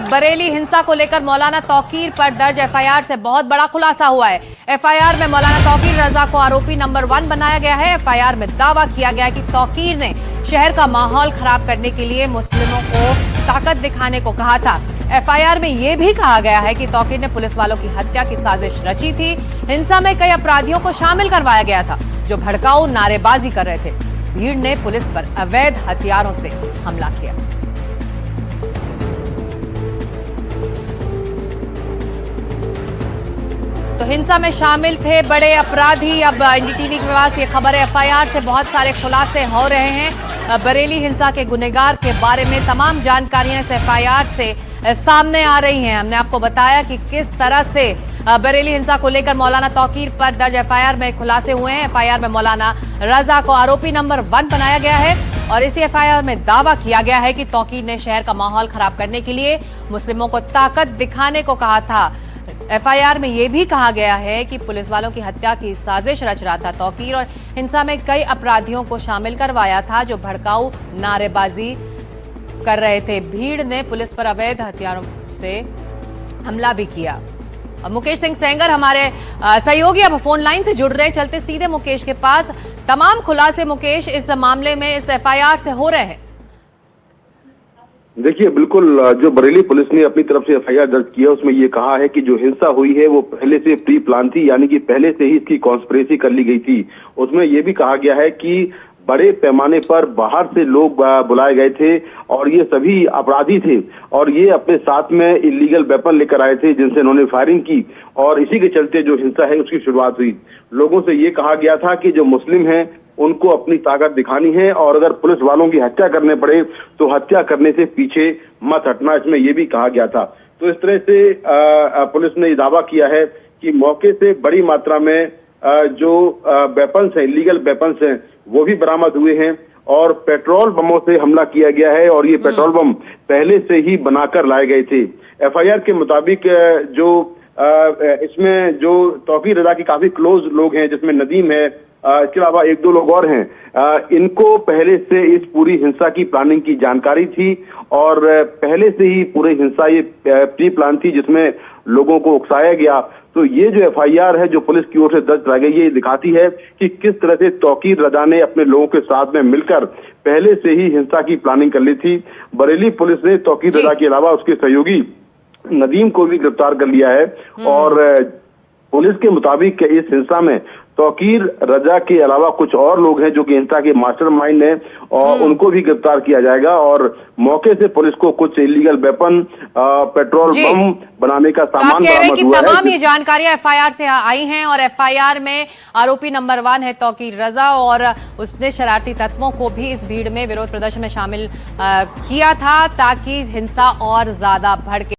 बरेली हिंसा को लेकर मौलाना तौकीर पर दर्ज एफआईआर से बहुत बड़ा खुलासा हुआ है। एफआईआर में मौलाना तौकीर रजा को आरोपी नंबर 1 बनाया गया है। एफआईआर में दावा किया गया है कि तौकीर ने शहर का माहौल खराब करने के लिए मुस्लिमों को ताकत दिखाने को कहा था। एफआईआर में यह भी कहा गया है कि तौकीर ने पुलिस वालों की हत्या की साजिश रची थी। हिंसा में कई अपराधियों को शामिल करवाया गया था जो भड़काऊ नारेबाजी कर रहे थे। भीड़ ने पुलिस पर अवैध हथियारों से हमला किया। तो हिंसा में शामिल थे बड़े अपराधी। अब एनडीटीवी के पास ये खबर है, एफआईआर से बहुत सारे खुलासे हो रहे हैं। बरेली हिंसा के गुनहगार के बारे में तमाम जानकारियां इस एफआईआर से सामने आ रही हैं। हमने आपको बताया कि किस तरह से बरेली हिंसा को लेकर मौलाना तौकीर पर दर्ज एफआईआर में खुलासे हुए हैं। एफआईआर में मौलाना रजा को आरोपी नंबर 1 बनाया गया है और इसी एफआईआर में दावा किया गया है कि तौकीर ने शहर का माहौल खराब करने के लिए मुस्लिमों को ताकत दिखाने को कहा था। एफआईआर में यह भी कहा गया है कि पुलिस वालों की हत्या की साजिश रच रहा था तौकीर और हिंसा में कई अपराधियों को शामिल करवाया था जो भड़काऊ नारेबाजी कर रहे थे। भीड़ ने पुलिस पर अवैध हथियारों से हमला भी किया। मुकेश सिंह सेंगर हमारे सहयोगी अब फोन लाइन से जुड़ रहे हैं। चलते सीधे मुकेश के पास। तमाम खुलासे मुकेश इस मामले में इस एफआईआर से हो रहे हैं। देखिए, बिल्कुल जो बरेली पुलिस ने अपनी तरफ से एफआईआर दर्ज किया उसमें ये कहा है कि जो हिंसा हुई है वो पहले से प्री प्लान थी, यानी कि पहले से ही इसकी कॉन्स्पिरेसी कर ली गई थी। उसमें ये भी कहा गया है कि बड़े पैमाने पर बाहर से लोग बुलाए गए थे और ये सभी अपराधी थे और ये अपने साथ में इलीगल वेपन लेकर आए थे जिनसे इन्होंने फायरिंग की और इसी के चलते जो हिंसा है उसकी शुरुआत हुई। लोगों से ये कहा गया था कि जो मुस्लिम हैं उनको अपनी ताकत दिखानी है और अगर पुलिस वालों की हत्या करने पड़े तो हत्या करने से पीछे मत हटना, इसमें यह भी कहा गया था। तो इस तरह से पुलिस ने दावा किया है कि मौके से बड़ी मात्रा में जो वेपन्स हैं, इलीगल वेपन्स हैं, वो भी बरामद हुए हैं और पेट्रोल बमों से हमला किया गया है और ये पेट्रोल बम पहले से ही बनाकर लाए गए थे। एफआईआर के मुताबिक जो इसमें जो तौकीर रजा की काफी क्लोज लोग हैं जिसमें नदीम है, इसके अलावा 1-2 लोग और हैं, इनको पहले से इस पूरी हिंसा की प्लानिंग की जानकारी थी और पहले से ही पूरी हिंसा ये प्री प्लान थी जिसमें लोगों को उकसाया गया। तो ये जो एफआईआर है जो पुलिस की ओर से दर्ज कराई गई, ये दिखाती है कि किस तरह से तौकीर रजा ने अपने लोगों के साथ में मिलकर पहले से ही हिंसा की प्लानिंग कर ली थी। बरेली पुलिस ने तौकीर रजा के अलावा उसके सहयोगी नदीम को भी गिरफ्तार कर लिया है और पुलिस के मुताबिक इस हिंसा में तौकीर रजा के अलावा कुछ और लोग हैं जो कि हिंसा के मास्टरमाइंड हैं और उनको भी गिरफ्तार किया जाएगा और मौके से पुलिस को कुछ इलीगल वेपन, पेट्रोल बम बनाने का सामान बरामद हुआ है। तमाम ये जानकारियां एफआईआर से आई हैं और एफआईआर में आरोपी नंबर 1 है तौकीर रजा और उसने शरारती तत्वों को भी इस भीड़ में विरोध प्रदर्शन में शामिल किया था ताकि हिंसा और ज्यादा भड़के।